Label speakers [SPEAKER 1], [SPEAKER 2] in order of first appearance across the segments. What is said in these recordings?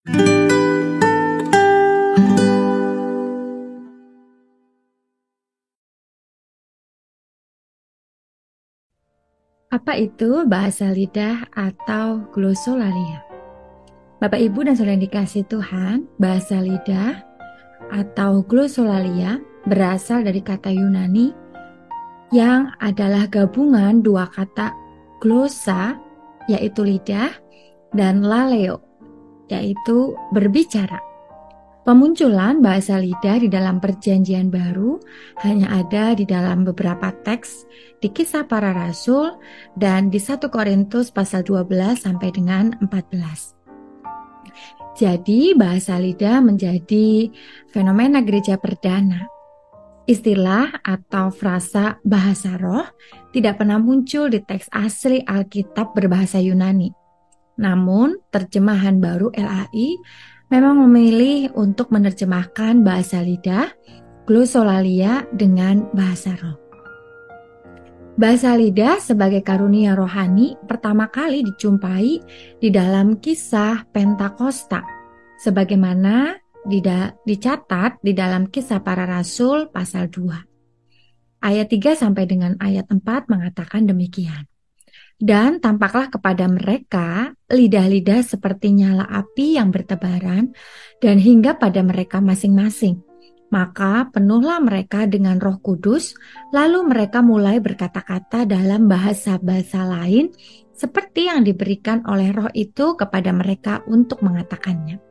[SPEAKER 1] Apa itu bahasa lidah atau glosolalia? Bapak Ibu dan saudara yang dikasihi Tuhan, bahasa lidah atau glosolalia berasal dari kata Yunani yang adalah gabungan dua kata glosa, yaitu lidah, dan laleo, yaitu berbicara. Pemunculan bahasa lidah di dalam Perjanjian Baru hanya ada di dalam beberapa teks di Kisah Para Rasul dan di 1 Korintus pasal 12 sampai dengan 14. Jadi bahasa lidah menjadi fenomena gereja perdana. Istilah atau frasa bahasa roh tidak pernah muncul di teks asli Alkitab berbahasa Yunani. Namun terjemahan baru LAI memang memilih untuk menerjemahkan bahasa lidah, glosolalia dengan bahasa roh. Bahasa lidah sebagai karunia rohani pertama kali dijumpai di dalam kisah Pentakosta, sebagaimana dicatat di dalam Kisah Para Rasul pasal 2. Ayat 3 sampai dengan ayat 4 mengatakan demikian. Dan tampaklah kepada mereka lidah-lidah seperti nyala api yang bertebaran dan hingga pada mereka masing-masing. Maka penuhlah mereka dengan Roh Kudus, lalu mereka mulai berkata-kata dalam bahasa-bahasa lain seperti yang diberikan oleh Roh itu kepada mereka untuk mengatakannya.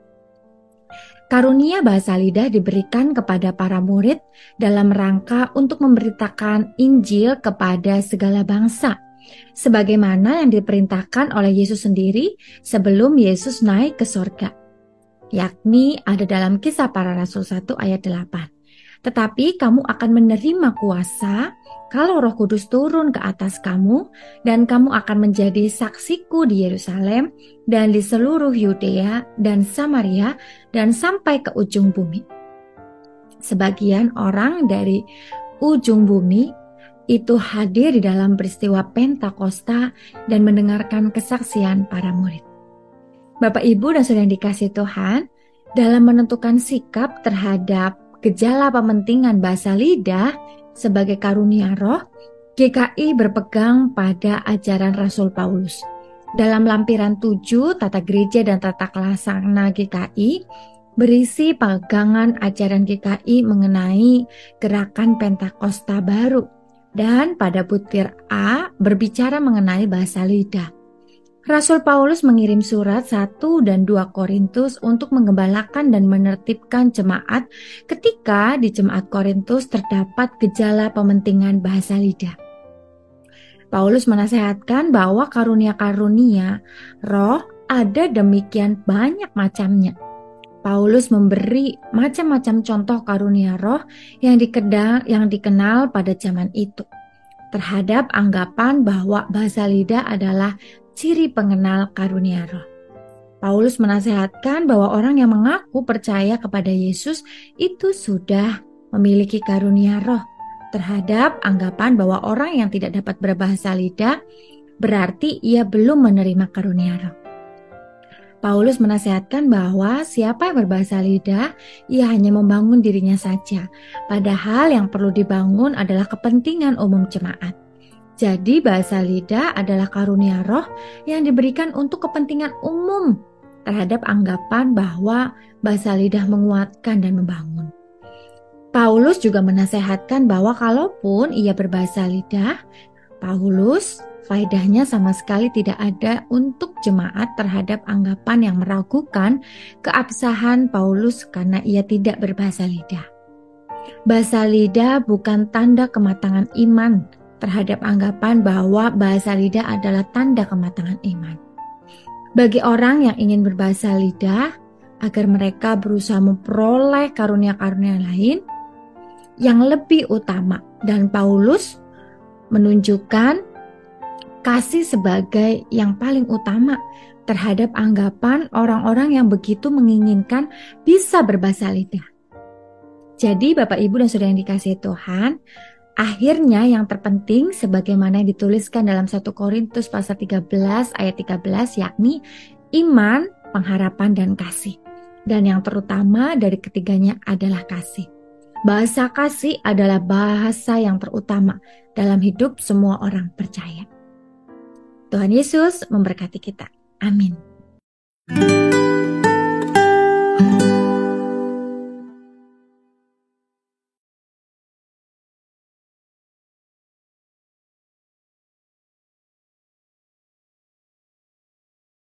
[SPEAKER 1] Karunia bahasa lidah diberikan kepada para murid dalam rangka untuk memberitakan Injil kepada segala bangsa, sebagaimana yang diperintahkan oleh Yesus sendiri sebelum Yesus naik ke sorga, yakni ada dalam Kisah Para Rasul 1 ayat 8. Tetapi kamu akan menerima kuasa kalau Roh Kudus turun ke atas kamu, dan kamu akan menjadi saksiku di Yerusalem dan di seluruh Yudea dan Samaria dan sampai ke ujung bumi. Sebagian orang dari ujung bumi itu hadir di dalam peristiwa Pentakosta dan mendengarkan kesaksian para murid. Bapak, Ibu, dan saudara yang dikasihi Tuhan, dalam menentukan sikap terhadap gejala pementingan bahasa lidah sebagai karunia roh, GKI berpegang pada ajaran Rasul Paulus. Dalam lampiran 7 Tata Gereja dan Tata Laksana GKI, berisi pegangan ajaran GKI mengenai gerakan Pentakosta baru. Dan pada butir A berbicara mengenai bahasa lidah. Rasul Paulus mengirim surat 1 dan 2 Korintus untuk menggembalakan dan menertibkan jemaat ketika di jemaat Korintus terdapat gejala pementingan bahasa lidah. Paulus menasehatkan bahwa karunia-karunia roh ada demikian banyak macamnya. Paulus memberi macam-macam contoh karunia roh yang dikenal pada zaman itu, terhadap anggapan bahwa bahasa lidah adalah ciri pengenal karunia roh. Paulus menasehatkan bahwa orang yang mengaku percaya kepada Yesus itu sudah memiliki karunia roh, terhadap anggapan bahwa orang yang tidak dapat berbahasa lidah berarti ia belum menerima karunia roh. Paulus menasehatkan bahwa siapa yang berbahasa lidah, ia hanya membangun dirinya saja, padahal yang perlu dibangun adalah kepentingan umum jemaat. Jadi bahasa lidah adalah karunia roh yang diberikan untuk kepentingan umum, terhadap anggapan bahwa bahasa lidah menguatkan dan membangun. Paulus juga menasehatkan bahwa kalaupun ia berbahasa lidah, Paulus faedahnya sama sekali tidak ada untuk jemaat terhadap anggapan yang meragukan keabsahan Paulus karena ia tidak berbahasa lidah. Bahasa lidah bukan tanda kematangan iman, terhadap anggapan bahwa bahasa lidah adalah tanda kematangan iman. Bagi orang yang ingin berbahasa lidah, agar mereka berusaha memperoleh karunia-karunia lain yang lebih utama, dan Paulus menunjukkan kasih sebagai yang paling utama terhadap anggapan orang-orang yang begitu menginginkan bisa berbahasa lidah. Jadi Bapak, Ibu, dan saudara yang dikasihi Tuhan, akhirnya yang terpenting sebagaimana yang dituliskan dalam 1 Korintus pasal 13 ayat 13, yakni iman, pengharapan, dan kasih. dan yang terutama dari ketiganya adalah kasih. Bahasa kasih adalah bahasa yang terutama dalam hidup semua orang percaya. Tuhan Yesus memberkati kita. Amin.